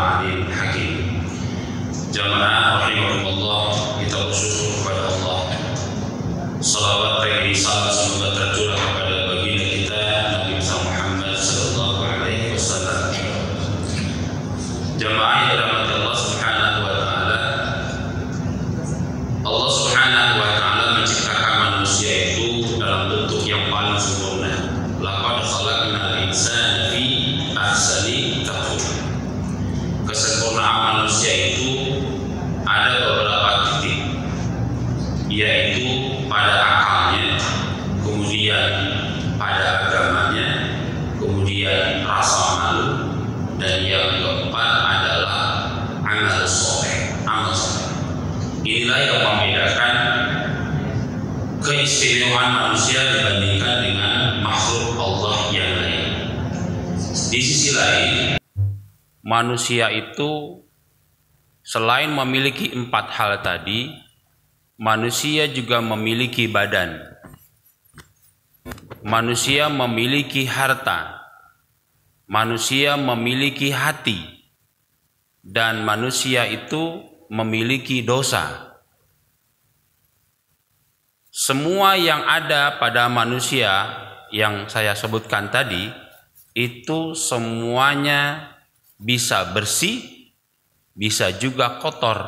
alim hakim. Jamaah rahimakumullah, kita bersyukur kepada Allah. Salawat dan salam semoga tercurah kepada baginda kita Nabi Muhammad sallallahu alaihi wasallam. Jamaah yang dirahmati Allah Subhanahu wa taala. Allah Subhanahu wa taala menciptakan manusia itu dalam bentuk yang paling sempurna. Laqad khalaqnal insana fi ahsani taqwim. Kesempurnaan manusia itu ada beberapa titik, yaitu pada akalnya, kemudian pada agamanya, kemudian rasa malu, dan yang keempat adalah amal soleh. Inilah yang membedakan keistimewaan manusia dibandingkan dengan makhluk Allah yang lain. Di sisi lain, manusia itu selain memiliki 4 hal tadi, manusia juga memiliki badan. Manusia memiliki harta. Manusia memiliki hati. Dan manusia itu memiliki dosa. Semua yang ada pada manusia yang saya sebutkan tadi, itu semuanya bisa bersih, bisa juga kotor,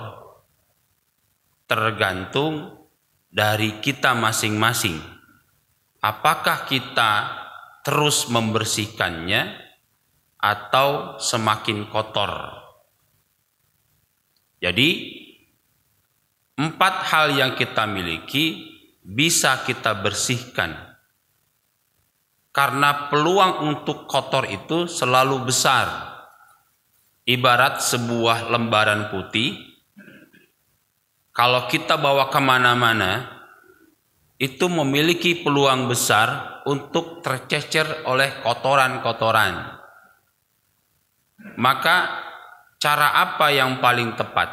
tergantung dari kita masing-masing. Apakah kita terus membersihkannya atau semakin kotor? Jadi 4 hal yang kita miliki bisa kita bersihkan, karena peluang untuk kotor itu selalu besar. Ibarat sebuah lembaran putih, kalau kita bawa kemana-mana, itu memiliki peluang besar untuk tercecer oleh kotoran-kotoran. Maka cara apa yang paling tepat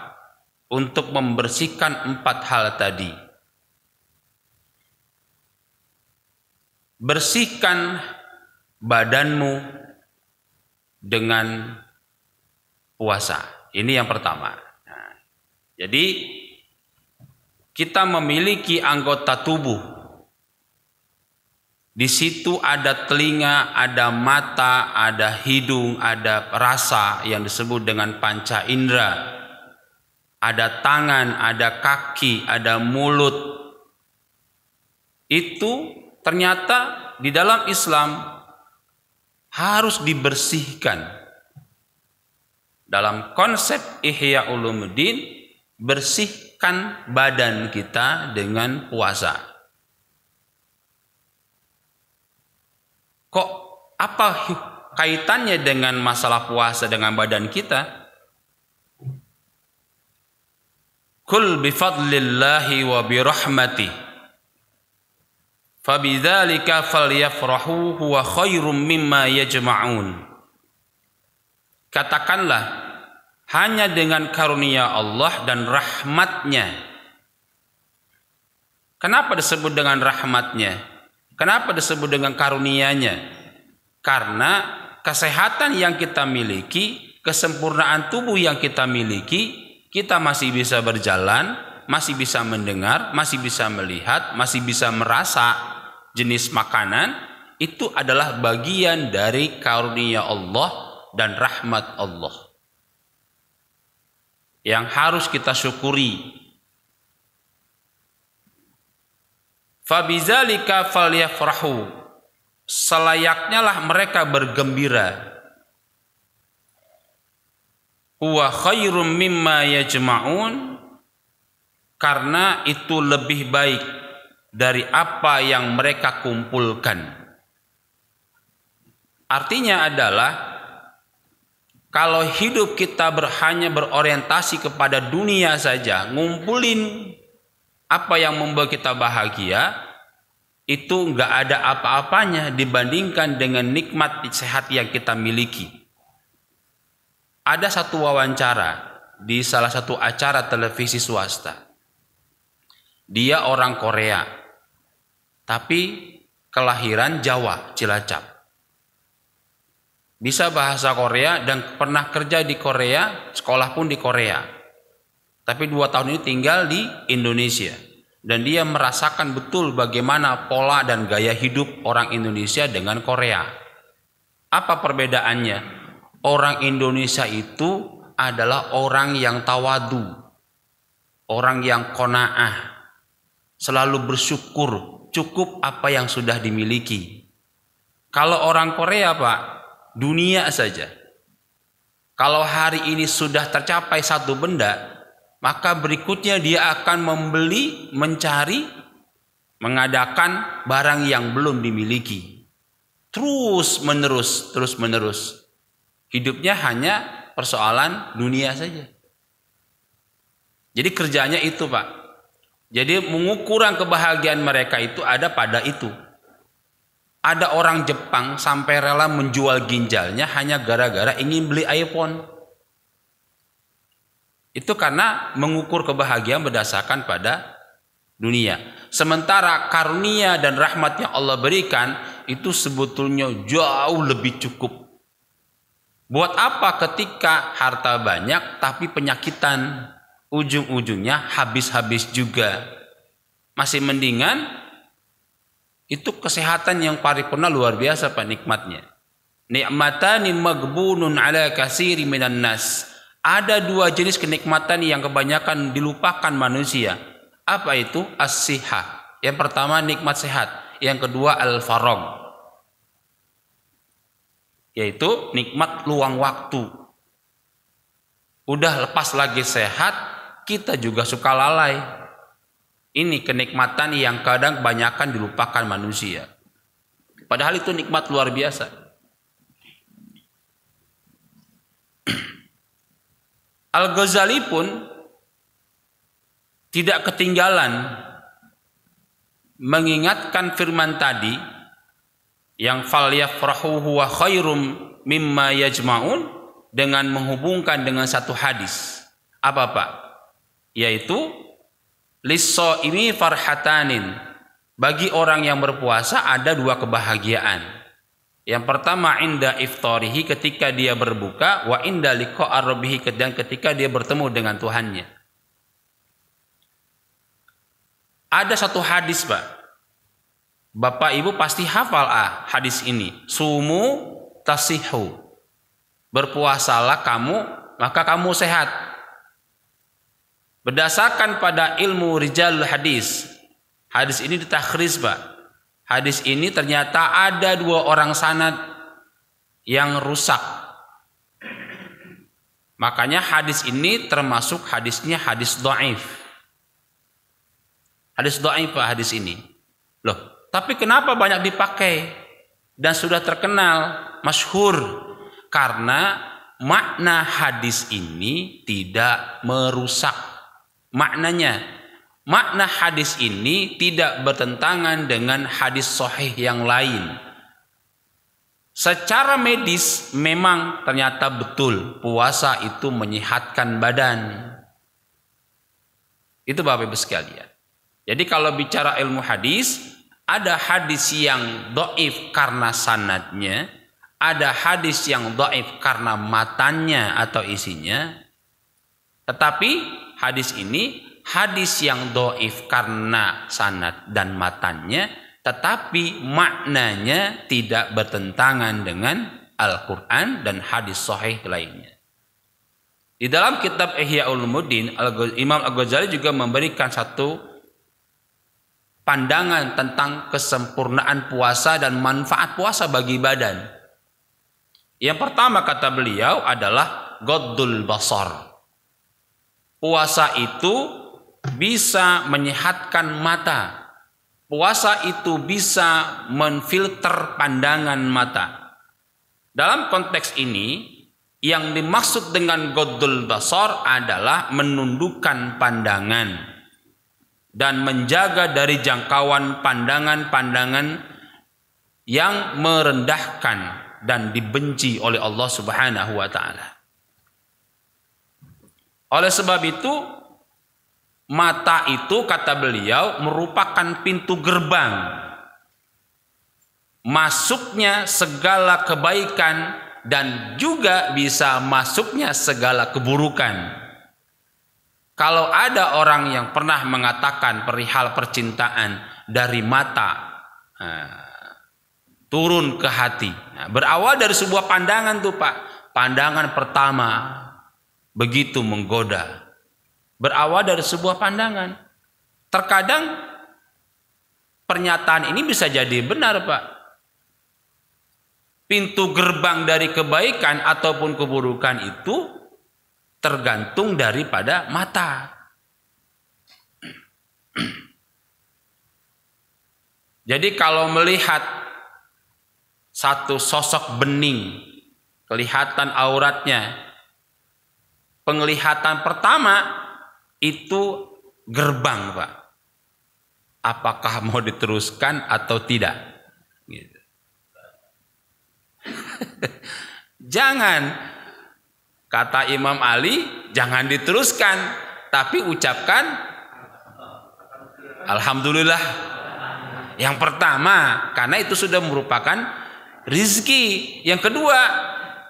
untuk membersihkan 4 hal tadi? Bersihkan badanmu dengan puasa. Ini yang pertama. Nah, jadi kita memiliki anggota tubuh. Di situ ada telinga, ada mata, ada hidung, ada rasa yang disebut dengan panca indera. Ada tangan, ada kaki, ada mulut. Itu ternyata di dalam Islam harus dibersihkan. Dalam konsep Ihya Ulumuddin, bersihkan badan kita dengan puasa. Kok apa kaitannya dengan masalah puasa dengan badan kita? Kul bifadlillahi wa birahmatih fabidzalika falyafrahu huwa khairum mimma yajma'un. Katakanlah, hanya dengan karunia Allah dan rahmatnya. Kenapa disebut dengan rahmatnya? Kenapa disebut dengan karunia-Nya? Karena kesehatan yang kita miliki, kesempurnaan tubuh yang kita miliki, kita masih bisa berjalan, masih bisa mendengar, masih bisa melihat, masih bisa merasa jenis makanan, itu adalah bagian dari karunia Allah dan rahmat Allah yang harus kita syukuri. Fabizalika falyafrahu, selayaknya lah mereka bergembira. Huwa khairum mimma yajma'un, karena itu lebih baik dari apa yang mereka kumpulkan. Artinya adalah, kalau hidup kita hanya berorientasi kepada dunia saja, ngumpulin apa yang membuat kita bahagia, itu nggak ada apa-apanya dibandingkan dengan nikmat sehat yang kita miliki. Ada satu wawancara di salah satu acara televisi swasta. Dia orang Korea, tapi kelahiran Jawa, Cilacap. bisa bahasa Korea dan pernah kerja di Korea, sekolah pun di Korea. Tapi 2 tahun ini tinggal di Indonesia. Dan dia merasakan betul bagaimana pola dan gaya hidup orang Indonesia dengan Korea. Apa perbedaannya? Orang Indonesia itu adalah orang yang tawadu, orang yang qanaah, selalu bersyukur, cukup apa yang sudah dimiliki. Kalau orang Korea, Pak, dunia saja. Kalau hari ini sudah tercapai satu benda, maka berikutnya dia akan membeli, mencari, mengadakan barang yang belum dimiliki. Terus menerus. Hidupnya hanya persoalan dunia saja. Jadi kerjanya itu, Pak. Jadi mengukuran kebahagiaan mereka itu ada pada itu. Ada orang Jepang sampai rela menjual ginjalnya hanya gara-gara ingin beli iPhone. Itu karena mengukur kebahagiaan berdasarkan pada dunia. Sementara karunia dan rahmat yang Allah berikan itu sebetulnya jauh lebih cukup. Buat apa ketika harta banyak tapi penyakitan, ujung-ujungnya habis-habis juga. Masih mendingan itu kesehatan yang paripurna, luar biasa Pak nikmatnya. Ni'matani maghbunun ala katsiri minan nas. Ada 2 jenis kenikmatan yang kebanyakan dilupakan manusia. Apa itu? As-sihah. Yang pertama nikmat sehat, yang kedua al-faragh, yaitu nikmat luang waktu. Udah lepas lagi sehat, kita juga suka lalai. Ini kenikmatan yang kadang kebanyakan dilupakan manusia. Padahal itu nikmat luar biasa. Al-Ghazali pun tidak ketinggalan mengingatkan firman tadi yang falyafrahu huwa khairum mimma yajma'un dengan menghubungkan dengan satu hadis. Apa Pak? Yaitu lis-shaimi farhatanin. Bagi orang yang berpuasa ada 2 kebahagiaan. Yang pertama inda iftarihi, ketika dia berbuka, wa inda liqa'i rabbih, dan ketika dia bertemu dengan Tuhannya. Ada satu hadis, Pak. Bapak Ibu pasti hafal hadis ini. Sumu tasihu. Berpuasalah kamu, maka kamu sehat. Berdasarkan pada ilmu rijalul hadis, hadis ini ditakhriz, Pak. Hadis ini ternyata ada 2 orang sanad yang rusak. Makanya hadis ini termasuk hadisnya hadis dhaif. Hadis dhaif Pak hadis ini. Loh, tapi kenapa banyak dipakai dan sudah terkenal, masyhur? Karena makna hadis ini tidak merusak. Makna hadis ini tidak bertentangan dengan hadis sahih yang lain. Secara medis memang ternyata betul puasa itu menyehatkan badan. Itu Bapak Ibu sekalian. Jadi kalau bicara ilmu hadis, ada hadis yang dhaif karena sanadnya, ada hadis yang dhaif karena matanya atau isinya. Tetapi hadis ini hadis yang dhaif karena sanad dan matanya, tetapi maknanya tidak bertentangan dengan Al-Quran dan hadis sahih lainnya. Di dalam kitab Ihya Ulumuddin, Imam Al-Ghazali juga memberikan satu pandangan tentang kesempurnaan puasa dan manfaat puasa bagi badan. Yang pertama kata beliau adalah ghaddul basar. Puasa itu bisa menyehatkan mata. Puasa itu bisa menfilter pandangan mata. Dalam konteks ini, yang dimaksud dengan ghaddul basar adalah menundukkan pandangan dan menjaga dari jangkauan pandangan-pandangan yang merendahkan dan dibenci oleh Allah Subhanahu wa taala. Oleh sebab itu, mata itu kata beliau merupakan pintu gerbang masuknya segala kebaikan dan juga bisa masuknya segala keburukan. Kalau ada orang yang pernah mengatakan perihal percintaan dari mata turun ke hati, berawal dari sebuah pandangan tuh Pak, pandangan pertama begitu menggoda, berawal dari sebuah pandangan. Terkadang pernyataan ini bisa jadi benar Pak. Pintu gerbang dari kebaikan ataupun keburukan itu tergantung daripada mata. Jadi kalau melihat satu sosok bening, kelihatan auratnya, penglihatan pertama itu gerbang Pak. Apakah mau diteruskan atau tidak? Gitu. Jangan. Kata Imam Ali, jangan diteruskan, tapi ucapkan Alhamdulillah. Yang pertama, karena itu sudah merupakan rizki. Yang kedua,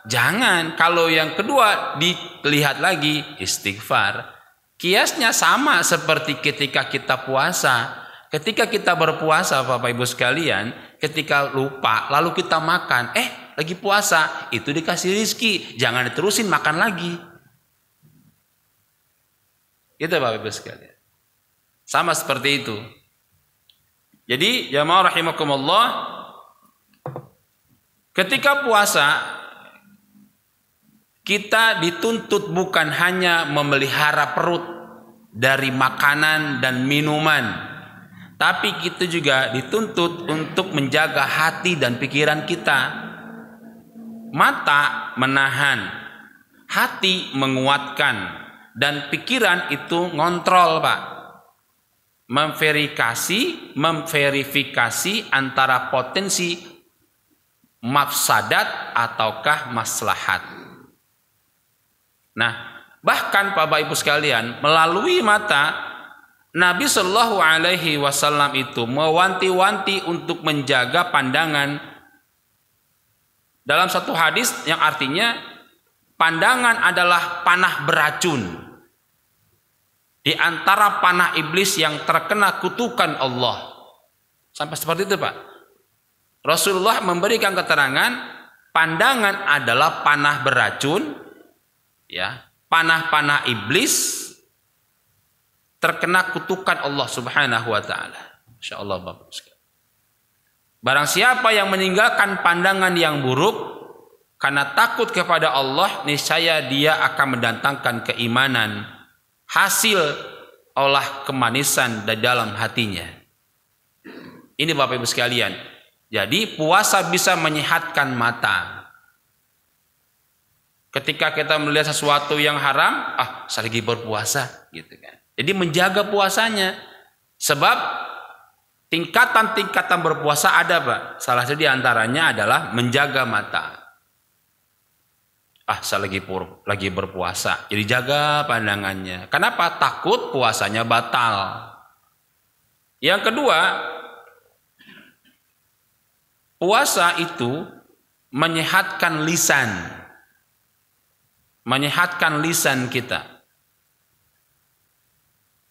jangan. Kalau yang kedua dilihat lagi, istighfar. Kiasnya sama seperti ketika kita puasa. Ketika kita berpuasa, Bapak Ibu sekalian, ketika lupa, lalu kita makan, lagi puasa, itu dikasih rizki, jangan diterusin makan lagi. Itu Bapak Ibu sekalian. Sama seperti itu. Jadi jamaah rahimakumullah, ketika puasa kita dituntut bukan hanya memelihara perut dari makanan dan minuman, tapi kita juga dituntut untuk menjaga hati dan pikiran kita. Mata menahan, hati menguatkan, dan pikiran itu ngontrol Pak. Memverifikasi antara potensi mafsadat ataukah maslahat. Nah, bahkan Bapak Ibu sekalian, melalui mata Nabi Shallallahu Alaihi Wasallam itu mewanti-wanti untuk menjaga pandangan. Dalam satu hadis yang artinya pandangan adalah panah beracun. Di antara panah iblis yang terkena kutukan Allah. Sampai seperti itu Pak. Rasulullah memberikan keterangan pandangan adalah panah beracun, ya, panah-panah iblis terkena kutukan Allah Subhanahu wa taala. Insyaallah Bapak sekalian. Barang siapa yang meninggalkan pandangan yang buruk karena takut kepada Allah, niscaya dia akan mendatangkan keimanan, hasil olah kemanisan di dalam hatinya. Ini Bapak Ibu sekalian. Jadi puasa bisa menyehatkan mata. Ketika kita melihat sesuatu yang haram, saya lagi berpuasa, gitu kan. Jadi menjaga puasanya. Sebab tingkatan-tingkatan berpuasa ada Pak. Salah satu diantaranya adalah menjaga mata. Saya lagi berpuasa. Jadi jaga pandangannya. Kenapa? Takut puasanya batal. Yang kedua, puasa itu menyehatkan lisan. Menyehatkan lisan kita.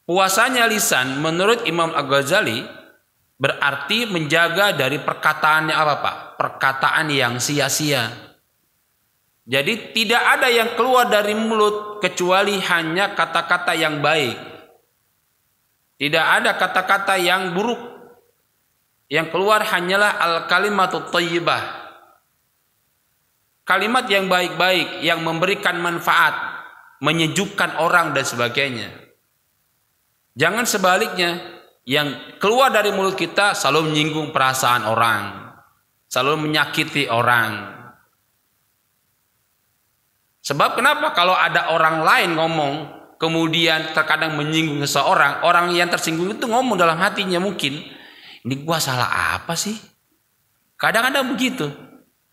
Puasanya lisan menurut Imam Al-Ghazali berarti menjaga dari perkataannya apa Pak? Perkataan yang sia-sia. Jadi tidak ada yang keluar dari mulut kecuali hanya kata-kata yang baik. Tidak ada kata-kata yang buruk. Yang keluar hanyalah al-kalimatut thayyibah. Kalimat yang baik-baik yang memberikan manfaat, menyejukkan orang dan sebagainya. Jangan sebaliknya, yang keluar dari mulut kita selalu menyinggung perasaan orang, selalu menyakiti orang. Sebab kenapa? Kalau ada orang lain ngomong, kemudian terkadang menyinggung seseorang, orang yang tersinggung itu ngomong dalam hatinya mungkin, ini gua salah apa sih? Kadang-kadang begitu.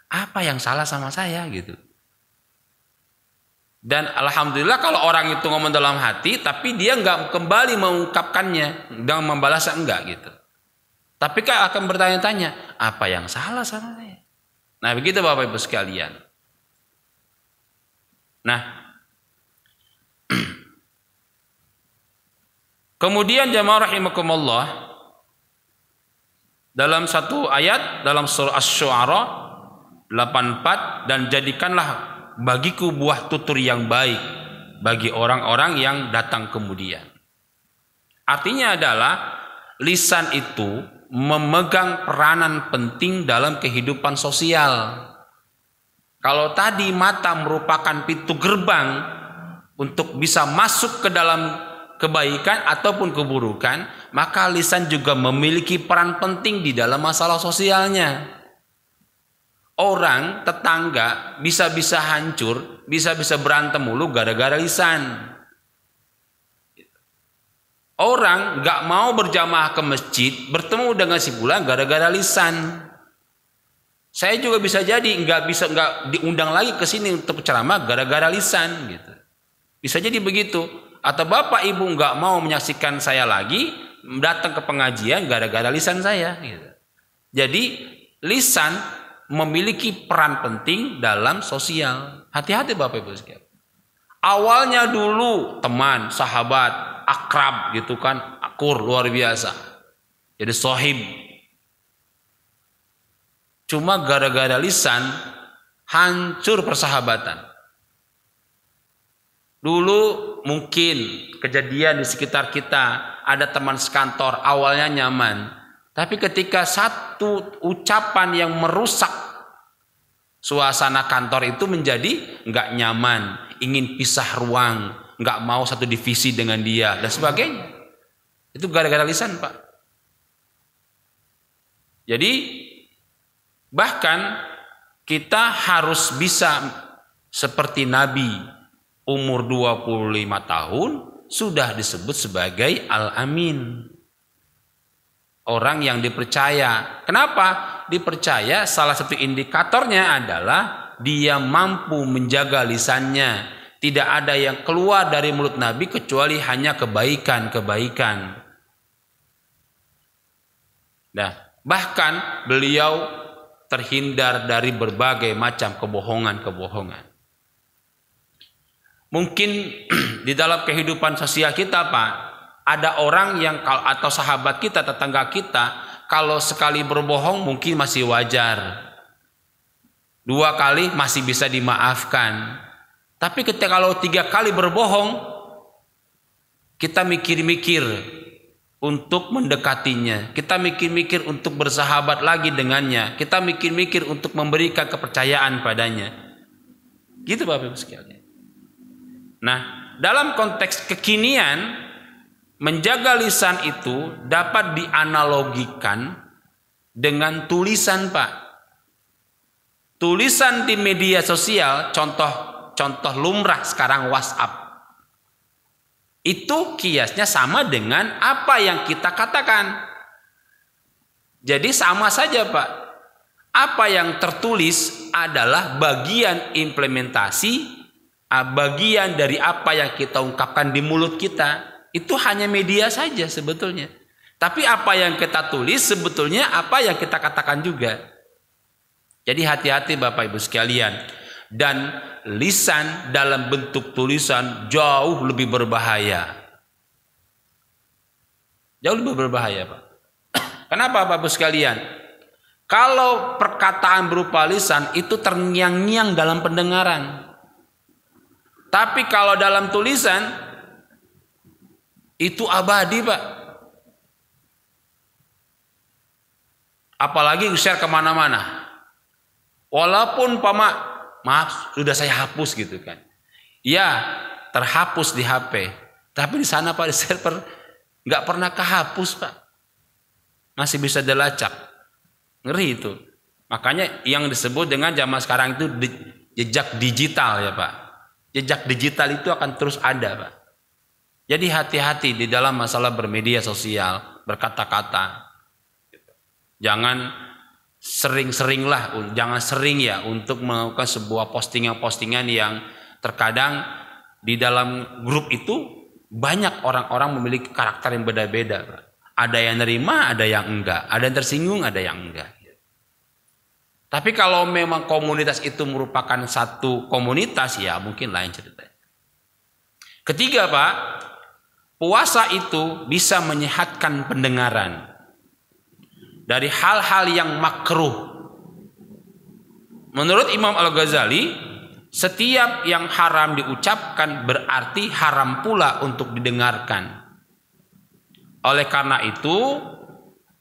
Apa yang salah sama saya gitu. Dan alhamdulillah kalau orang itu ngomong dalam hati, tapi dia nggak kembali mengungkapkannya dan membalasnya, enggak gitu. Tapi kan akan bertanya-tanya, apa yang salah sama saya? Nah begitu Bapak Ibu sekalian. Nah, kemudian jamaah rahimakumullah, dalam satu ayat dalam surah Asy-Syu'ara 84, dan jadikanlah bagiku buah tutur yang baik bagi orang-orang yang datang kemudian. Artinya adalah lisan itu memegang peranan penting dalam kehidupan sosial. Kalau tadi mata merupakan pintu gerbang untuk bisa masuk ke dalam kebaikan ataupun keburukan, maka lisan juga memiliki peran penting di dalam masalah sosialnya. Orang tetangga bisa-bisa hancur, bisa-bisa berantem mulu gara-gara lisan. Orang nggak mau berjamaah ke masjid, bertemu dengan si fulan gara-gara lisan. Saya juga bisa jadi nggak diundang lagi ke sini untuk ceramah gara-gara lisan, gitu. Bisa jadi begitu. Atau bapak ibu nggak mau menyaksikan saya lagi datang ke pengajian gara-gara lisan saya, gitu. Jadi lisan memiliki peran penting dalam sosial. Hati-hati bapak ibu sekalian. Awalnya dulu teman, sahabat, akrab gitu kan, akur luar biasa. Jadi sohib. Cuma gara-gara lisan hancur persahabatan. Dulu mungkin kejadian di sekitar kita, ada teman sekantor awalnya nyaman, tapi ketika satu ucapan yang merusak suasana kantor itu menjadi nggak nyaman, ingin pisah ruang, nggak mau satu divisi dengan dia dan sebagainya. Itu gara-gara lisan, Pak. Jadi bahkan kita harus bisa seperti Nabi, umur 25 tahun sudah disebut sebagai Al-Amin. Orang yang dipercaya. Kenapa? Dipercaya salah satu indikatornya adalah dia mampu menjaga lisannya. Tidak ada yang keluar dari mulut Nabi kecuali hanya kebaikan-kebaikan. Nah, bahkan beliau terhindar dari berbagai macam kebohongan-kebohongan. Mungkin di dalam kehidupan sosial kita, Pak, ada orang yang atau sahabat kita, tetangga kita, kalau sekali berbohong mungkin masih wajar. 2 kali masih bisa dimaafkan. Tapi ketika kalau 3 kali berbohong, kita mikir-mikir untuk mendekatinya. Kita mikir-mikir untuk bersahabat lagi dengannya. Kita mikir-mikir untuk memberikan kepercayaan padanya. Gitu Bapak Ibu sekalian. Nah, dalam konteks kekinian, menjaga lisan itu dapat dianalogikan dengan tulisan, Pak. Tulisan di media sosial, contoh lumrah sekarang WhatsApp. Itu kiasnya sama dengan apa yang kita katakan. Jadi sama saja, Pak. Apa yang tertulis adalah bagian implementasi, bagian dari apa yang kita ungkapkan di mulut kita. Itu hanya media saja sebetulnya. Tapi apa yang kita tulis sebetulnya apa yang kita katakan juga. Jadi hati-hati Bapak Ibu sekalian. Dan lisan dalam bentuk tulisan jauh lebih berbahaya. Jauh lebih berbahaya, Pak. Kenapa Bapak Ibu sekalian? Kalau perkataan berupa lisan itu terngiang-ngiang dalam pendengaran. Tapi kalau dalam tulisan itu abadi, Pak. Apalagi share kemana-mana. Walaupun maaf sudah saya hapus gitu kan. Ya terhapus di HP. Tapi di sana Pak, di server nggak pernah kehapus, Pak. Masih bisa dilacak. Ngeri itu. Makanya yang disebut dengan zaman sekarang itu jejak digital ya Pak. Jejak digital itu akan terus ada, Pak. Jadi hati-hati di dalam masalah bermedia sosial, berkata-kata. Jangan sering ya untuk melakukan sebuah postingan-postingan yang terkadang di dalam grup itu banyak orang-orang memiliki karakter yang beda-beda, Pak. Ada yang nerima, ada yang enggak. Ada yang tersinggung, ada yang enggak. Tapi kalau memang komunitas itu merupakan satu komunitas, ya mungkin lain ceritanya. Ketiga, Pak, puasa itu bisa menyehatkan pendengaran dari hal-hal yang makruh. Menurut Imam Al-Ghazali, setiap yang haram diucapkan berarti haram pula untuk didengarkan. Oleh karena itu,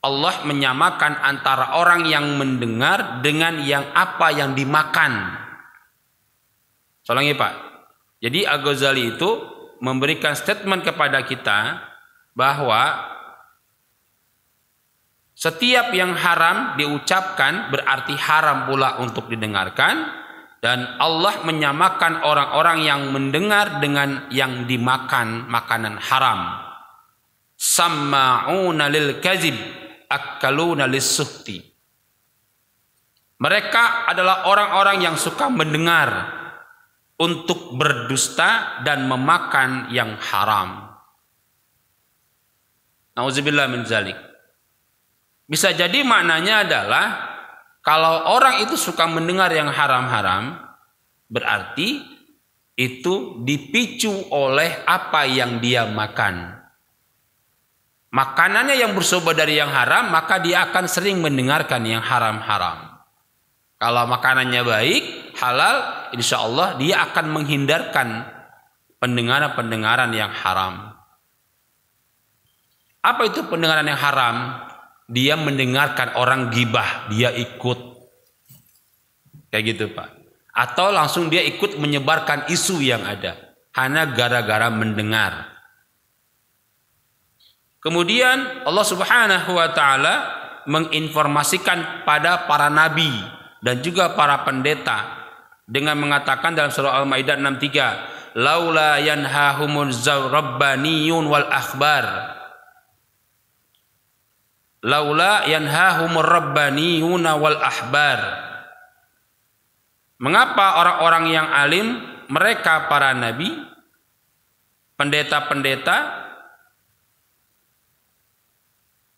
Allah menyamakan antara orang yang mendengar dengan yang apa yang dimakan. Soalnya Pak, jadi Al-Ghazali itu memberikan statement kepada kita bahwa setiap yang haram diucapkan berarti haram pula untuk didengarkan, dan Allah menyamakan orang-orang yang mendengar dengan yang dimakan makanan haram. Samma'una lil kadzib akaluna lis-suhti. Mereka adalah orang-orang yang suka mendengar untuk berdusta dan memakan yang haram. Nauzubillah min zalik. Bisa jadi maknanya adalah kalau orang itu suka mendengar yang haram-haram, berarti itu dipicu oleh apa yang dia makan. Makanannya yang bersumber dari yang haram, maka dia akan sering mendengarkan yang haram-haram. Kalau makanannya baik, halal, insya Allah dia akan menghindarkan pendengaran-pendengaran yang haram. Apa itu pendengaran yang haram? Dia mendengarkan orang gibah, dia ikut. Kayak gitu, Pak. Atau langsung dia ikut menyebarkan isu yang ada, hanya gara-gara mendengar. Kemudian Allah Subhanahu wa taala menginformasikan pada para nabi dan juga para pendeta dengan mengatakan dalam surah Al-Maidah 63, laula yanhahumuz rabbaniyun wal akhbar. Laula yanhahumur rabbaniyuna wal ahbar. Mengapa orang-orang yang alim, mereka para nabi, pendeta-pendeta,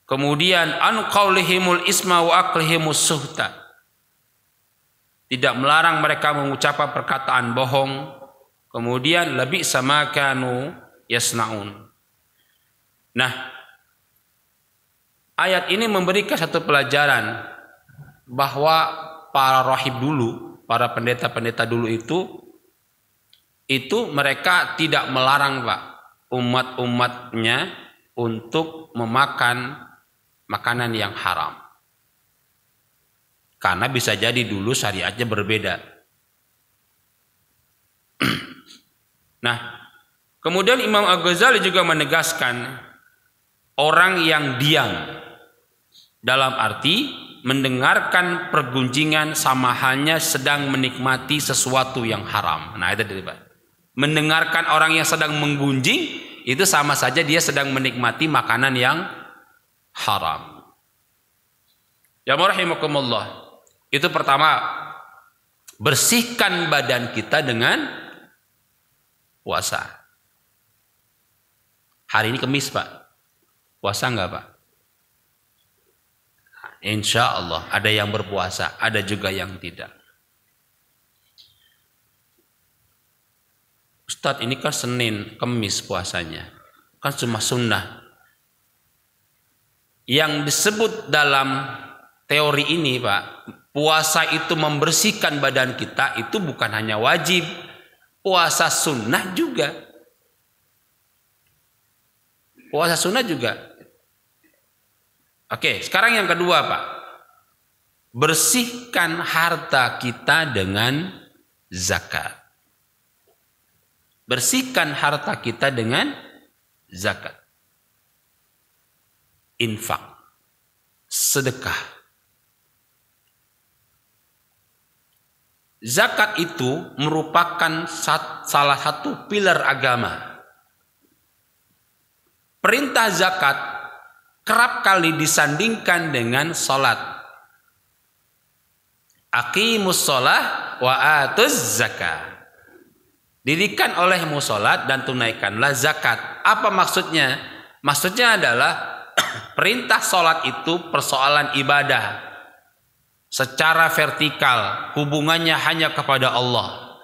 kemudian an qaulihimul isma wa aqlihimus suhta, tidak melarang mereka mengucapkan perkataan bohong, kemudian labi sama kanu yasnaun. Nah, ayat ini memberikan satu pelajaran bahwa para rahib dulu, para pendeta-pendeta dulu itu mereka tidak melarang, Pak, umat-umatnya untuk memakan makanan yang haram. Karena bisa jadi dulu syariatnya berbeda. Nah, kemudian Imam Al-Ghazali juga menegaskan orang yang diam, dalam arti mendengarkan pergunjingan sama halnya sedang menikmati sesuatu yang haram. Nah, itu dari Pak. Mendengarkan orang yang sedang menggunjing itu sama saja dia sedang menikmati makanan yang haram. Ya rahimakumullah. Itu pertama, bersihkan badan kita dengan puasa. Hari ini Kamis, Pak. Puasa enggak, Pak? Insya Allah ada yang berpuasa, ada juga yang tidak. Ustadz, ini kan Senin, Kamis puasanya, kan cuma sunnah. Yang disebut dalam teori ini, Pak, puasa itu membersihkan badan kita, itu bukan hanya wajib, puasa sunnah juga. Puasa sunnah juga. Oke, sekarang yang kedua, Pak. Bersihkan harta kita dengan zakat. Bersihkan harta kita dengan zakat. Infak, sedekah. Zakat itu merupakan salah satu pilar agama. Perintah zakat kerap kali disandingkan dengan salat. Aqimus shalah wa atuz zakah. Dirikan olehmu salat dan tunaikanlah zakat. Apa maksudnya? Maksudnya adalah perintah sholat itu persoalan ibadah. secara vertikal, hubungannya hanya kepada Allah.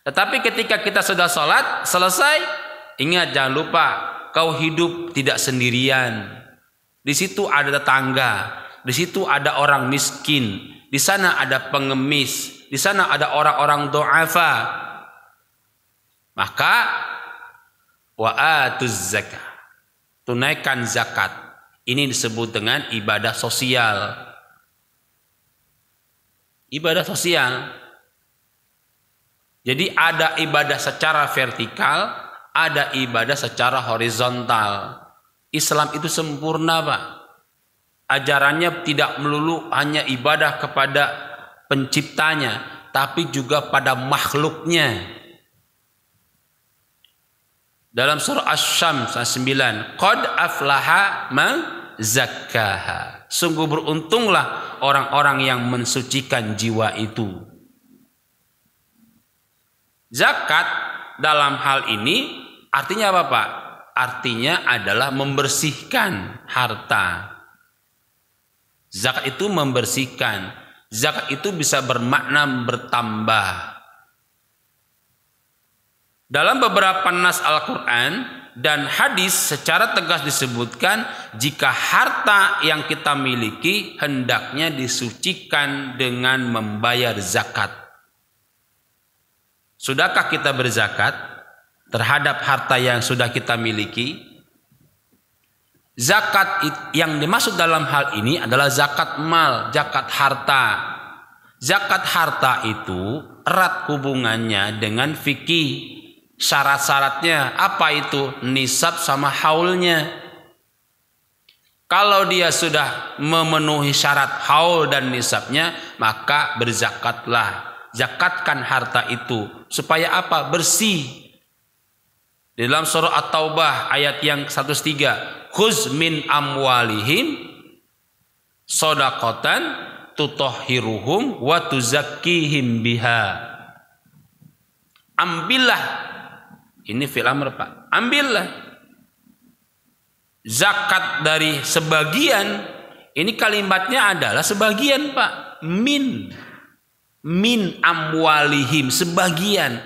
Tetapi ketika kita sudah sholat selesai, ingat, jangan lupa kau hidup tidak sendirian. Di situ ada tetangga, di situ ada orang miskin, di sana ada pengemis, di sana ada orang-orang du'afa. Maka wa'atuz zakah, tunaikan zakat. Ini disebut dengan ibadah sosial. Ibadah sosial. Jadi ada ibadah secara vertikal, ada ibadah secara horizontal. Islam itu sempurna, Pak. Ajarannya tidak melulu hanya ibadah kepada penciptanya, tapi juga pada makhluknya. Dalam surah Asy-Syams ayat 9, qad aflaha man zakkaha. Sungguh beruntunglah orang-orang yang mensucikan jiwa itu. Zakat dalam hal ini artinya apa, Pak? Artinya adalah membersihkan harta. Zakat itu membersihkan. Zakat itu bisa bermakna bertambah. Dalam beberapa nas Al-Quran dan hadis secara tegas disebutkan jika harta yang kita miliki hendaknya disucikan dengan membayar zakat. Sudahkah kita berzakat terhadap harta yang sudah kita miliki? Zakat yang dimaksud dalam hal ini adalah zakat mal, zakat harta. Zakat harta itu erat hubungannya dengan fikih. Syarat-syaratnya apa itu? Nisab sama haulnya. Kalau dia sudah memenuhi syarat haul dan nisabnya, maka berzakatlah. Zakatkan harta itu supaya apa? Bersih. Di dalam surah At-Taubah ayat yang 103, khuz min amwalihim shadaqatan tutahhiruhum wa tuzakkihim biha. Ambillah, ini fi'il amr, Pak. Ambillah zakat dari sebagian. Ini kalimatnya adalah sebagian, Pak. Min amwalihim, sebagian.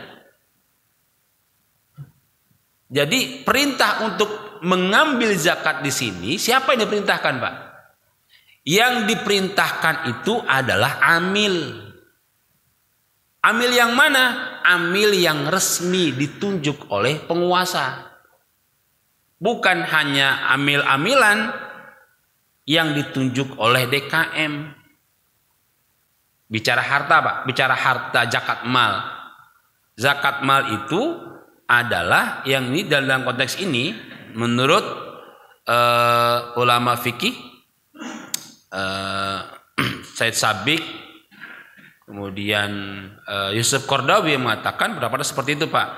Jadi perintah untuk mengambil zakat di sini, siapa yang diperintahkan, Pak? Yang diperintahkan itu adalah amil. Amil yang mana? Amil yang resmi ditunjuk oleh penguasa. Bukan hanya amil-amilan yang ditunjuk oleh DKM. Bicara harta, Pak. Bicara harta zakat mal. Zakat mal itu adalah yang ini dalam konteks ini menurut ulama fikih Said Sabiq, kemudian Yusuf Qardawi yang mengatakan berapa seperti itu, Pak,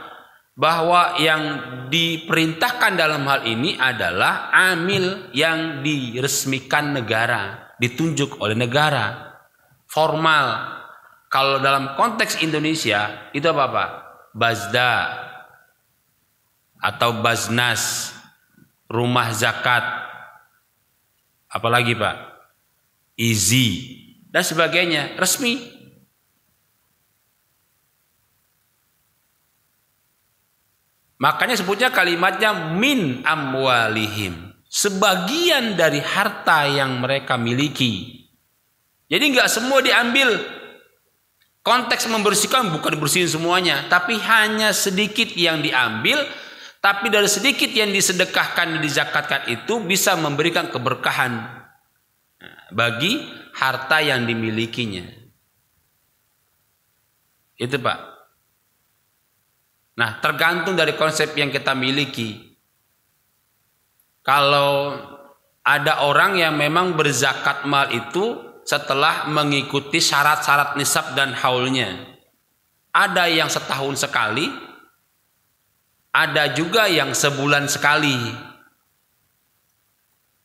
bahwa yang diperintahkan dalam hal ini adalah amil yang diresmikan negara, ditunjuk oleh negara, formal. Kalau dalam konteks Indonesia itu apa, Pak? Bazda atau Baznas, rumah zakat, apalagi, Pak? Izi dan sebagainya, resmi. Makanya sebutnya kalimatnya min amwalihim, sebagian dari harta yang mereka miliki. Jadi nggak semua diambil. Konteks membersihkan bukan dibersihin semuanya, tapi hanya sedikit yang diambil. Tapi dari sedikit yang disedekahkan dan dizakatkan itu bisa memberikan keberkahan bagi harta yang dimilikinya. Itu, Pak. Nah, tergantung dari konsep yang kita miliki. Kalau ada orang yang memang berzakat mal itu setelah mengikuti syarat-syarat nisab dan haulnya. Ada yang setahun sekali, ada juga yang sebulan sekali.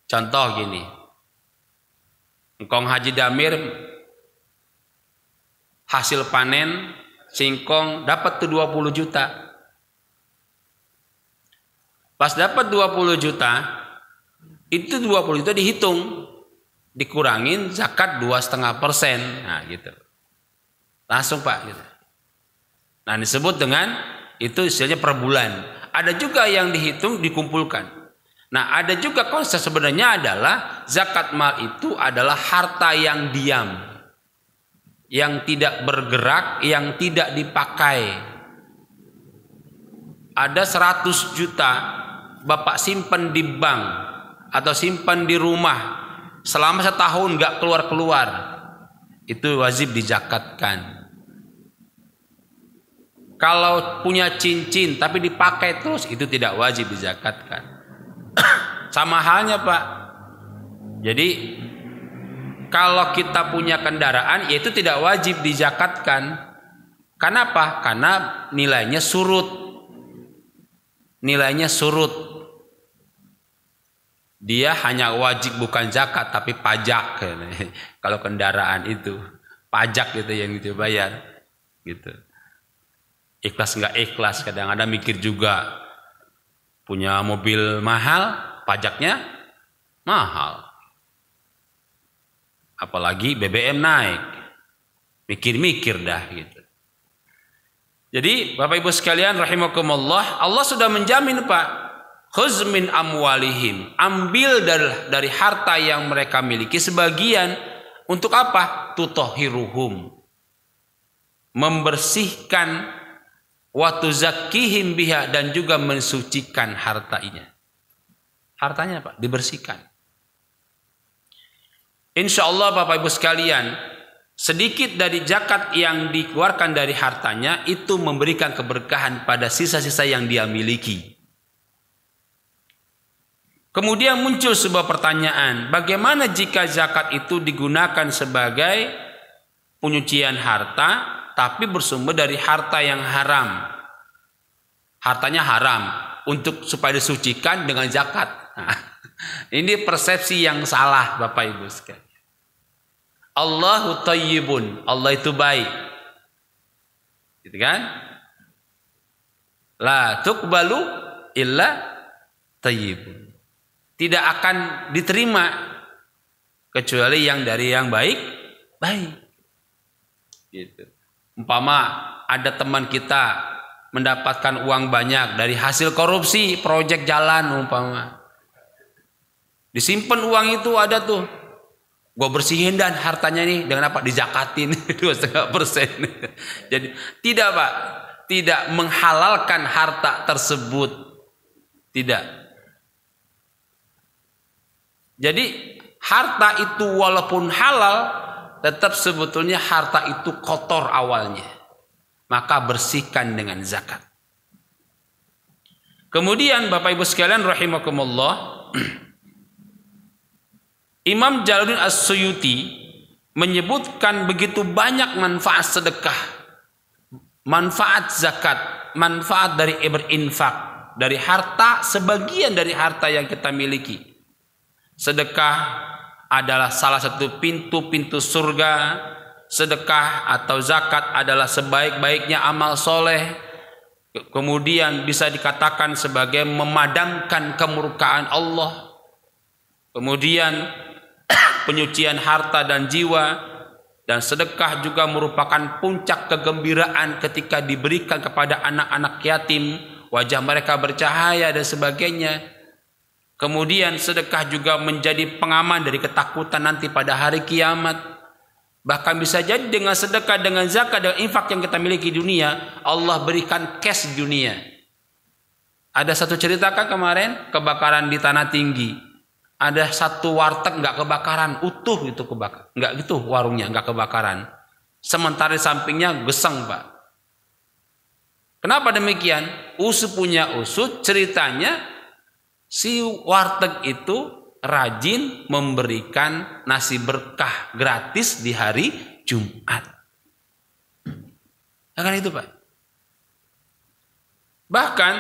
Contoh gini, engkong Haji Damir hasil panen singkong dapat tuh 20 juta. Pas dapat 20 juta, itu 20 juta dihitung. dikurangin zakat 2,5%. Nah gitu. Langsung Pak gitu. Nah disebut dengan itu istilahnya per bulan. Ada juga yang dihitung dikumpulkan. Nah ada juga konsep sebenarnya adalah zakat mal itu adalah harta yang diam, yang tidak bergerak, yang tidak dipakai. Ada 100 juta Bapak simpan di bank atau simpan di rumah selama setahun nggak keluar-keluar, itu wajib dizakatkan. Kalau punya cincin tapi dipakai terus, itu tidak wajib dizakatkan. Sama halnya Pak. Jadi kalau kita punya kendaraan, yaitu tidak wajib dizakatkan. Kenapa? Karena nilainya surut. Nilainya surut. Dia hanya wajib bukan zakat tapi pajak. Kalau kendaraan itu pajak gitu yang dibayar. Gitu. Ikhlas nggak ikhlas, kadang-kadang mikir juga. Punya mobil mahal, pajaknya mahal. Apalagi BBM naik. Mikir-mikir dah gitu. Jadi Bapak Ibu sekalian rahimakumullah, Allah sudah menjamin Pak. Khuz min amwalihim. Ambil dari harta yang mereka miliki sebagian. Untuk apa? Tutahhiruhum. Membersihkan wa tuzakkihim biha, dan juga mensucikan hartanya. Hartanya Pak dibersihkan. Insya Allah Bapak Ibu sekalian, sedikit dari zakat yang dikeluarkan dari hartanya itu memberikan keberkahan pada sisa-sisa yang dia miliki. Kemudian muncul sebuah pertanyaan, bagaimana jika zakat itu digunakan sebagai penyucian harta tapi bersumber dari harta yang haram? Hartanya haram untuk supaya disucikan dengan zakat. Nah, ini persepsi yang salah Bapak Ibu sekalian. Allahu thayyibun, Allah itu baik. Gitu kan? La tuqbalu illa thayyibun. Tidak akan diterima kecuali yang dari yang baik. Gitu. Umpama ada teman kita mendapatkan uang banyak dari hasil korupsi proyek jalan umpama. Disimpan uang itu ada tuh. Gue bersihin dan hartanya nih dengan apa? Dizakatin 2,5%. Jadi tidak Pak, tidak menghalalkan harta tersebut. Tidak. Jadi harta itu walaupun halal, tetap sebetulnya harta itu kotor awalnya. Maka bersihkan dengan zakat. Kemudian Bapak Ibu sekalian rahimakumullah, Imam Jalaluddin As-Suyuti menyebutkan begitu banyak manfaat sedekah, manfaat zakat, manfaat dari berinfak, dari harta, sebagian dari harta yang kita miliki. Sedekah adalah salah satu pintu-pintu surga. Sedekah atau zakat adalah sebaik-baiknya amal soleh. Kemudian bisa dikatakan sebagai memadamkan kemurkaan Allah. Kemudian penyucian harta dan jiwa. Dan sedekah juga merupakan puncak kegembiraan ketika diberikan kepada anak-anak yatim. Wajah mereka bercahaya dan sebagainya. Kemudian sedekah juga menjadi pengaman dari ketakutan nanti pada hari kiamat. Bahkan bisa jadi dengan sedekah, dengan zakat, dengan infak yang kita miliki di dunia, Allah berikan cash di dunia. Ada satu cerita kan kemarin, kebakaran di Tanah Tinggi. Ada satu warteg nggak kebakaran, utuh itu kebakaran. Nggak gitu warungnya, nggak kebakaran. Sementara di sampingnya geseng Pak. Kenapa demikian? Usut punya usut, ceritanya si warteg itu rajin memberikan nasi berkah gratis di hari Jumat. Akan itu Pak. Bahkan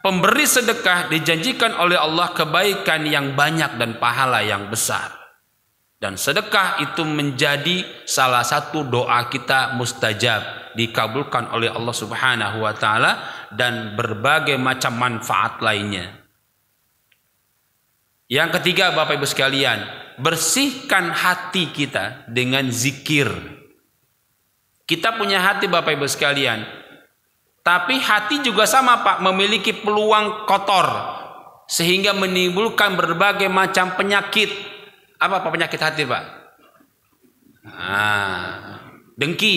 pemberi sedekah dijanjikan oleh Allah kebaikan yang banyak dan pahala yang besar. Dan sedekah itu menjadi salah satu doa kita mustajab, dikabulkan oleh Allah Subhanahu wa taala, dan berbagai macam manfaat lainnya. Yang ketiga Bapak Ibu sekalian, bersihkan hati kita dengan zikir. Kita punya hati Bapak Ibu sekalian, tapi hati juga sama Pak, memiliki peluang kotor sehingga menimbulkan berbagai macam penyakit. Apa penyakit hati Pak? Dengki,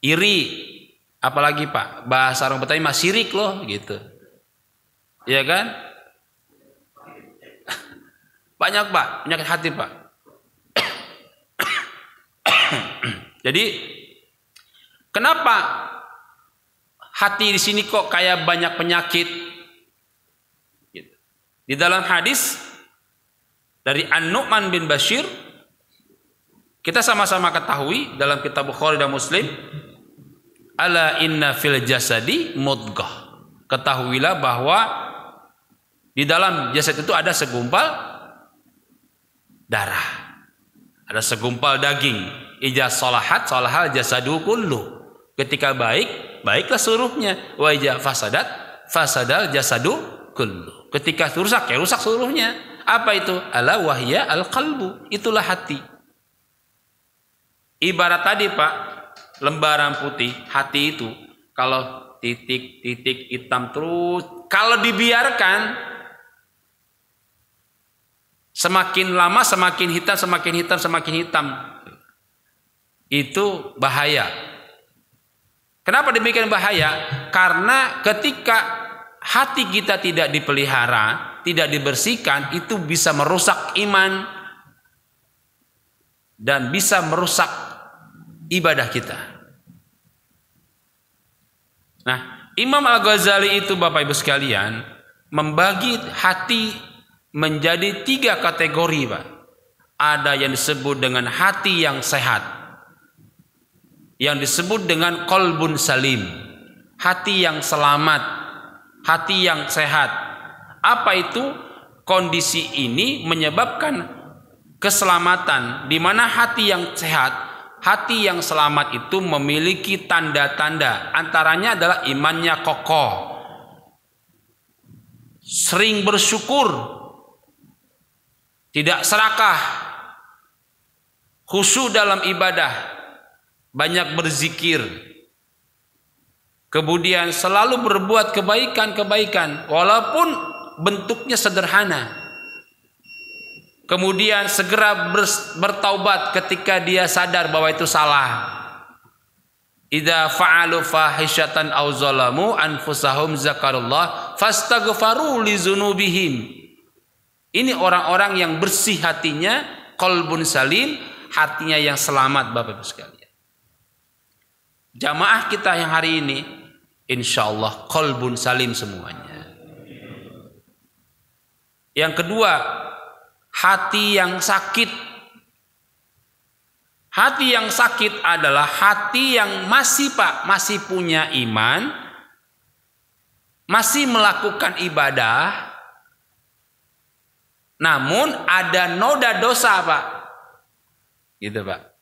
iri, apalagi Pak, bahasa orang Betawi mah sirik loh gitu. Iya kan? Banyak Pak, penyakit hati Pak. Jadi kenapa hati di sini kok kayak banyak penyakit? Di dalam hadis dari An-Nu'man bin Bashir, kita sama-sama ketahui dalam kitab Bukhari dan Muslim, ala inna fil jasadi mudghah. Ketahuilah bahwa di dalam jasad itu ada segumpal darah, ada segumpal daging. Ija salahat salahal jasadu kullu. Ketika baik, baiklah seluruhnya. Wa ija fasadat fasadal jasadu kullu. Ketika rusak, ya rusak seluruhnya. Apa itu? Ala wahya al-qalbu. Itulah hati. Ibarat tadi Pak, lembaran putih, hati itu kalau titik-titik hitam terus, kalau dibiarkan semakin lama semakin hitam, semakin hitam, semakin hitam. Itu bahaya. Kenapa demikian bahaya? Karena ketika hati kita tidak dipelihara, tidak dibersihkan, itu bisa merusak iman dan bisa merusak ibadah kita. Nah, Imam Al-Ghazali itu Bapak Ibu sekalian membagi hati menjadi 3 kategori Pak. Ada yang disebut dengan hati yang sehat, yang disebut dengan qalbun salim, hati yang selamat, hati yang sehat. Apa itu? Kondisi ini menyebabkan keselamatan, di mana hati yang sehat, hati yang selamat itu memiliki tanda-tanda. Antaranya adalah imannya kokoh, sering bersyukur, tidak serakah, khusyuk dalam ibadah, banyak berzikir, kemudian selalu berbuat kebaikan-kebaikan walaupun bentuknya sederhana, kemudian segera bertaubat ketika dia sadar bahwa itu salah. Idza fa'alu fahishatan aw zalamu anfusahum zakarullah fastaghfaru li dzunubihim. Ini orang-orang yang bersih hatinya, qalbun salim, hatinya yang selamat Bapak Ibu sekalian. Jamaah kita yang hari ini insyaallah qalbun salim semuanya. Yang kedua, hati yang sakit. Hati yang sakit adalah hati yang masih masih punya iman, masih melakukan ibadah, namun ada noda dosa Pak. Gitu Pak.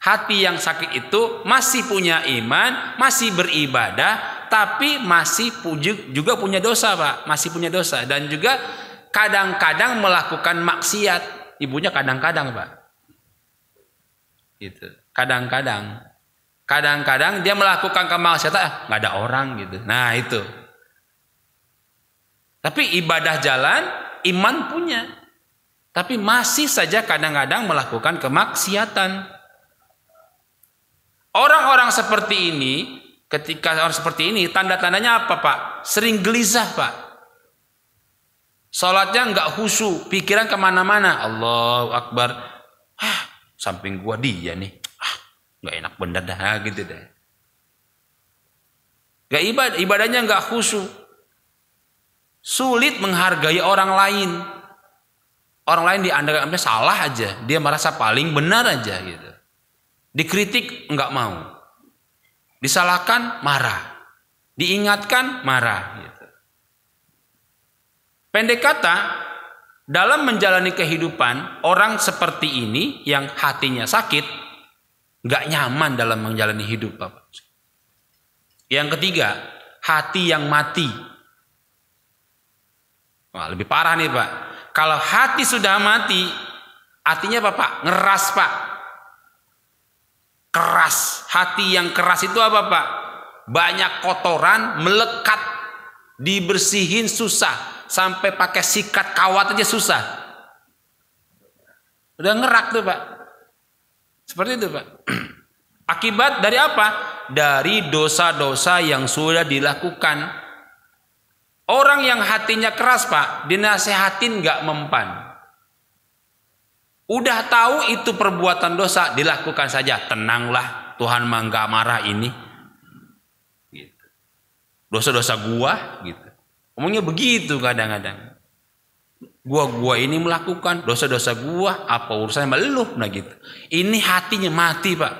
Hati yang sakit itu masih punya iman, masih beribadah, tapi masih juga punya dosa Pak. Masih punya dosa dan juga kadang-kadang melakukan maksiat. Ibunya kadang-kadang Pak. Gitu. Kadang-kadang dia melakukan kemaksiatan, nggak ada orang gitu. Nah itu. Tapi ibadah jalan, iman punya. Tapi masih saja kadang-kadang melakukan kemaksiatan. Orang-orang seperti ini, ketika orang seperti ini, tanda-tandanya apa Pak? Sering gelisah Pak. Salatnya nggak khusyuk, pikiran kemana-mana. Allahu Akbar. Samping gua dia nih. Nggak enak bener dah gitu deh. Gak ibadahnya nggak khusyuk. Sulit menghargai orang lain. Orang lain dianggapnya salah aja, dia merasa paling benar aja gitu. Dikritik enggak mau, disalahkan marah, diingatkan marah gitu. Pendek kata, dalam menjalani kehidupan orang seperti ini yang hatinya sakit, enggak nyaman dalam menjalani hidup Bapak. Yang ketiga, hati yang mati. Wah, lebih parah nih Pak. Kalau hati sudah mati, Artinya apa Pak? Ngeras Pak. Keras. Hati yang keras itu apa Pak? Banyak kotoran melekat, dibersihin susah. Sampai pakai sikat kawat aja susah. Udah ngerak tuh Pak. Seperti itu Pak. Akibat dari apa? Dari dosa-dosa yang sudah dilakukan. Orang yang hatinya keras Pak, dinasehatin gak mempan. Udah tahu itu perbuatan dosa, dilakukan saja. Tenanglah, Tuhan mah gak marah ini. Gitu. Dosa-dosa gua gitu. Ngomongnya begitu kadang-kadang. Gua ini melakukan dosa-dosa gua, apa urusannya sama lu? Nah gitu. Ini hatinya mati Pak.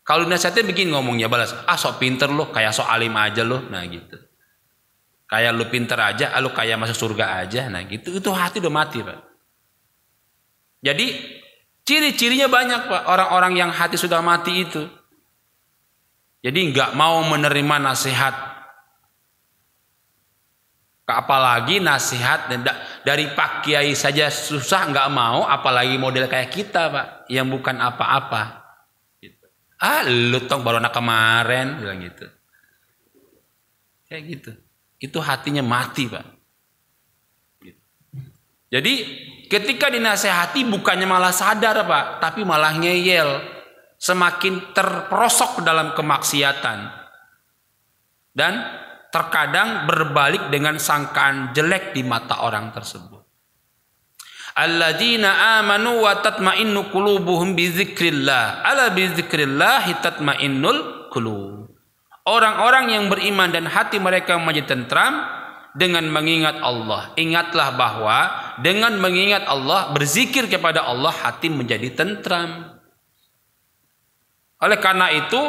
Kalau nasihatnya begini ngomongnya balas, sok pinter lu, kayak sok alim aja lu. Nah gitu. Kayak lu pinter aja, lu kayak masuk surga aja. Nah gitu. Itu hati udah mati Pak. Jadi ciri-cirinya banyak Pak. Orang-orang yang hati sudah mati itu. Jadi nggak mau menerima nasihat. Apalagi nasihat dari Pak Kiai saja susah nggak mau, apalagi model kayak kita Pak, yang bukan apa-apa. Gitu. Lu tong baru anak kemarin, bilang gitu. Kayak gitu. Itu hatinya mati Pak. Gitu. Jadi ketika dinasehati bukannya malah sadar Pak, tapi malah ngeyel, semakin terperosok dalam kemaksiatan. Dan terkadang berbalik dengan sangkaan jelek di mata orang tersebut. Alladzina amanu wa tatma'innu qulubuhum bi dzikrillah. Ala bi dzikrillah tatma'innul qulub. Orang-orang yang beriman dan hati mereka menjadi tentram dengan mengingat Allah. Ingatlah bahwa dengan mengingat Allah, berzikir kepada Allah, hati menjadi tentram. Oleh karena itu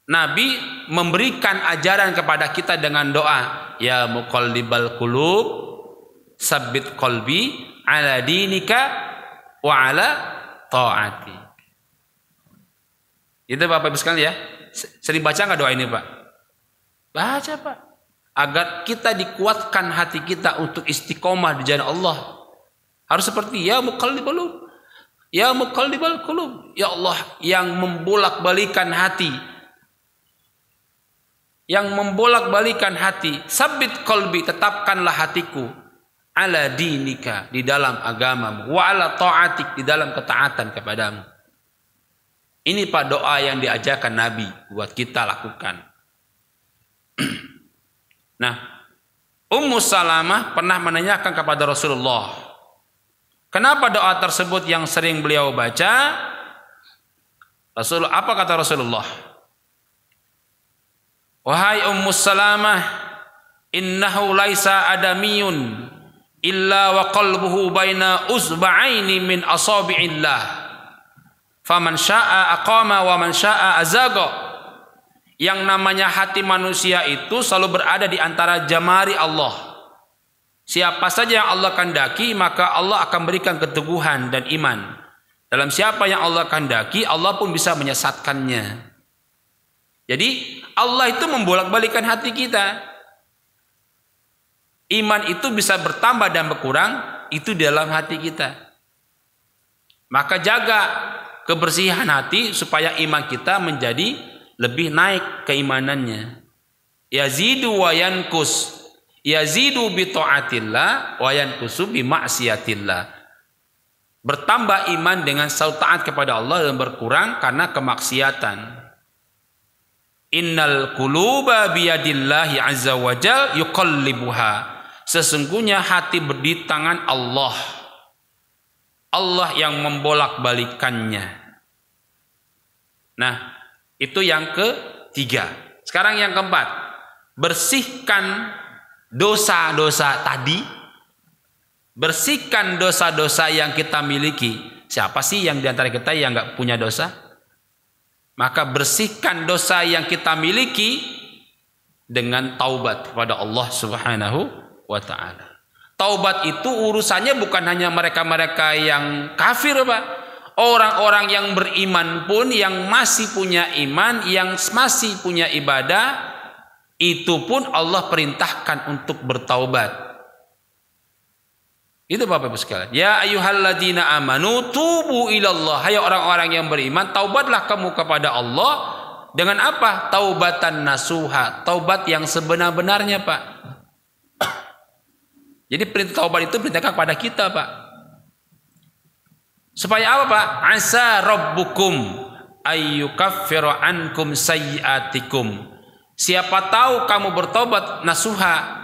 Nabi memberikan ajaran kepada kita dengan doa, ya muqallibal qulub, sabbit qalbi ala dinika wa ala ta'ati. Itu Bapak Ibu sekalian ya. Sering baca nggak doa ini Pak? Baca Pak. Agar kita dikuatkan hati kita untuk istiqomah di jalan Allah. Harus seperti ya muqallibal qulub. Ya muqallibal qulub. Ya Allah yang membolak-balikan hati. Yang membolak-balikan hati, sabit qalbi, tetapkanlah hatiku, ala dinika, di dalam agamamu, wa ala ta'atik, di dalam ketaatan kepadamu. Ini Pak doa yang diajarkan Nabi buat kita lakukan. Nah, Ummu Salamah pernah menanyakan kepada Rasulullah, kenapa doa tersebut yang sering beliau baca? Apa kata Rasulullah? Wahai Ummu Salamah, innahu laisa adamiyun illa wa qalbuhu baina usba'aini min asabi'illah. Faman syaa aqama wa man syaa azaga. Yang namanya hati manusia itu selalu berada di antara jemari Allah. Siapa saja yang Allah kehendaki, maka Allah akan berikan keteguhan dan iman. Dalam siapa yang Allah kehendaki, Allah pun bisa menyesatkannya. Jadi Allah itu membolak-balikan hati kita. Iman itu bisa bertambah dan berkurang, itu dalam hati kita. Maka jaga kebersihan hati supaya iman kita menjadi lebih naik keimanannya. Yazidu wa yankus. Yazidu bi ta'atillah wa yankusu bi ma'siyatillah. Bertambah iman dengan selalu taat kepada Allah dan berkurang karena kemaksiatan. Innal quluba biyadillahi azza wa jal yuqallibuha. Sesungguhnya hati di tangan Allah. Allah yang membolak-balikannya. Nah, itu yang ketiga. Sekarang yang keempat. Bersihkan dosa-dosa tadi. Bersihkan dosa-dosa yang kita miliki. Siapa sih yang diantara kita yang nggak punya dosa? Maka bersihkan dosa yang kita miliki dengan taubat kepada Allah Subhanahu wa ta'ala. Taubat itu urusannya bukan hanya mereka-mereka yang kafir Pak. Orang-orang yang beriman pun, yang masih punya iman, yang masih punya ibadah, itu pun Allah perintahkan untuk bertaubat. Itu Bapak Ibu sekalian. Ya ayyuhalladzina amanu tubu ilallah. Hai orang-orang yang beriman, taubatlah kamu kepada Allah. Dengan apa? Taubatan nasuha. Taubat yang sebenar-benarnya, Pak. Jadi perintah taubat itu perintahkan kepada kita, Pak. Supaya apa, Pak? Asa rabbukum ayyukaffiru ankum sayyiatikum. Siapa tahu kamu bertobat nasuha.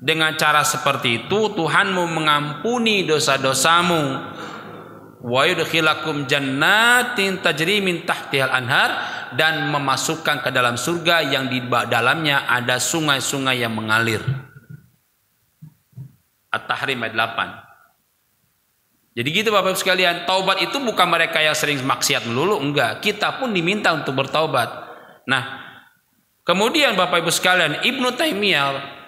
Dengan cara seperti itu Tuhanmu mengampuni dosa-dosamu. Wa yudkhilakum jannatin tajri min tahtihal anhar, dan memasukkan ke dalam surga yang di dalamnya ada sungai-sungai yang mengalir. At-Tahrim ayat 8. Jadi gitu Bapak Ibu sekalian, taubat itu bukan mereka yang sering maksiat melulu, enggak. Kita pun diminta untuk bertaubat. Nah, kemudian Bapak Ibu sekalian, Ibnu Taimiyah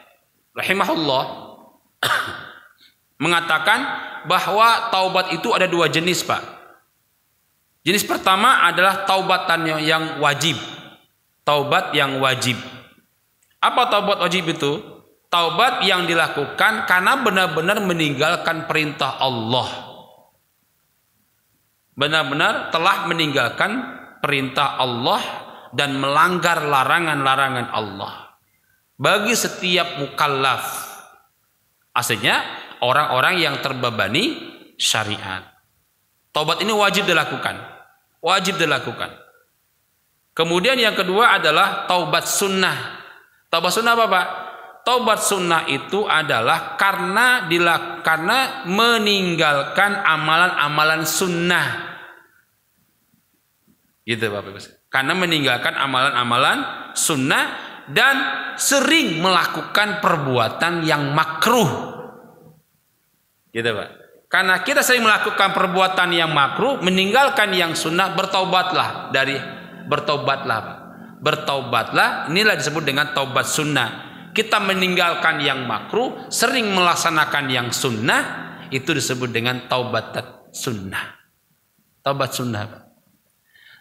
rahimahullah mengatakan bahwa taubat itu ada dua jenis, Pak. Jenis pertama adalah taubatan yang wajib. Taubat yang wajib. Apa taubat wajib itu? Taubat yang dilakukan karena benar-benar meninggalkan perintah Allah. Benar-benar telah meninggalkan perintah Allah dan melanggar larangan-larangan Allah. Bagi setiap mukallaf, aslinya orang-orang yang terbebani syariat, taubat ini wajib dilakukan, wajib dilakukan. Kemudian yang kedua adalah taubat sunnah. Taubat sunnah apa, Pak? Taubat sunnah itu adalah karena meninggalkan amalan-amalan sunnah, gitu Bapak Ibu. Karena meninggalkan amalan-amalan sunnah dan sering melakukan perbuatan yang makruh, gitu Pak. Karena kita sering melakukan perbuatan yang makruh, meninggalkan yang sunnah, bertaubatlah Pak. Bertaubatlah, inilah disebut dengan taubat sunnah. Kita meninggalkan yang makruh, sering melaksanakan yang sunnah, itu disebut dengan taubat sunnah. Taubat sunnah, Pak.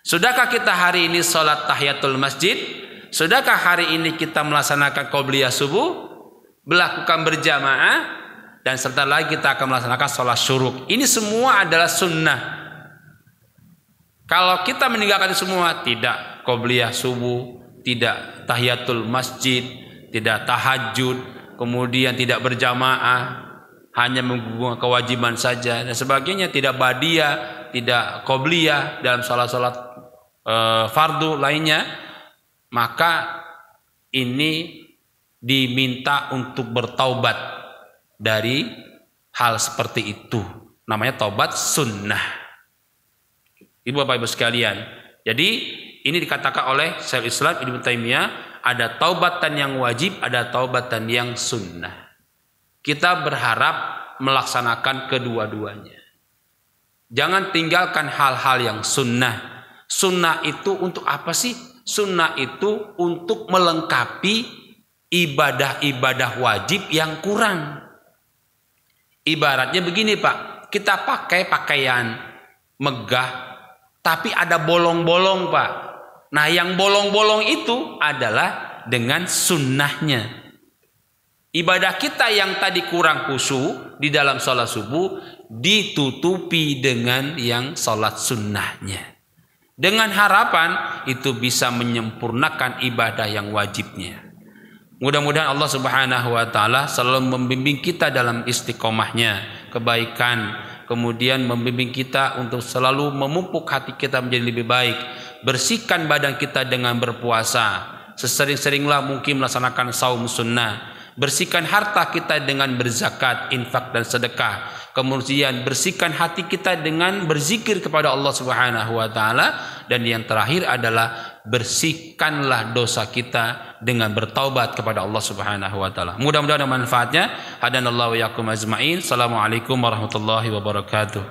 Sudahkah kita hari ini sholat tahiyatul masjid? Sudahkah hari ini kita melaksanakan qobliyah subuh, melakukan berjamaah, dan sebentar lagi kita akan melaksanakan sholat syuruk. Ini semua adalah sunnah. Kalau kita meninggalkan semua, tidak qobliyah subuh, tidak tahiyatul masjid, tidak tahajud, kemudian tidak berjamaah, hanya menggugurkan kewajiban saja dan sebagainya, tidak badiah, tidak qobliyah dalam sholat-sholat fardu lainnya, maka ini diminta untuk bertaubat dari hal seperti itu. Namanya taubat sunnah. Ibu Bapak Ibu sekalian. Jadi ini dikatakan oleh Syekhul Islam Ibnu Taimiyah, ada taubatan yang wajib, ada taubatan yang sunnah. Kita berharap melaksanakan kedua-duanya. Jangan tinggalkan hal-hal yang sunnah. Sunnah itu untuk apa sih? Sunnah itu untuk melengkapi ibadah-ibadah wajib yang kurang. Ibaratnya begini, Pak. Kita pakai pakaian megah, tapi ada bolong-bolong, Pak. Nah, yang bolong-bolong itu adalah dengan sunnahnya. Ibadah kita yang tadi kurang khusyuk di dalam sholat subuh ditutupi dengan yang sholat sunnahnya. Dengan harapan itu bisa menyempurnakan ibadah yang wajibnya. Mudah-mudahan Allah Subhanahu wa taala selalu membimbing kita dalam istiqomahnya, kebaikan, kemudian membimbing kita untuk selalu memupuk hati kita menjadi lebih baik. Bersihkan badan kita dengan berpuasa. Sesering-seringlah mungkin melaksanakan saum sunnah. Bersihkan harta kita dengan berzakat, infak dan sedekah. Kemudian bersihkan hati kita dengan berzikir kepada Allah Subhanahu wa taala, dan yang terakhir adalah bersihkanlah dosa kita dengan bertaubat kepada Allah Subhanahu wa taala. Mudah-mudahan ada manfaatnya. Hadanallahu wa iyyakum ajmain. Assalamualaikum warahmatullahi wabarakatuh.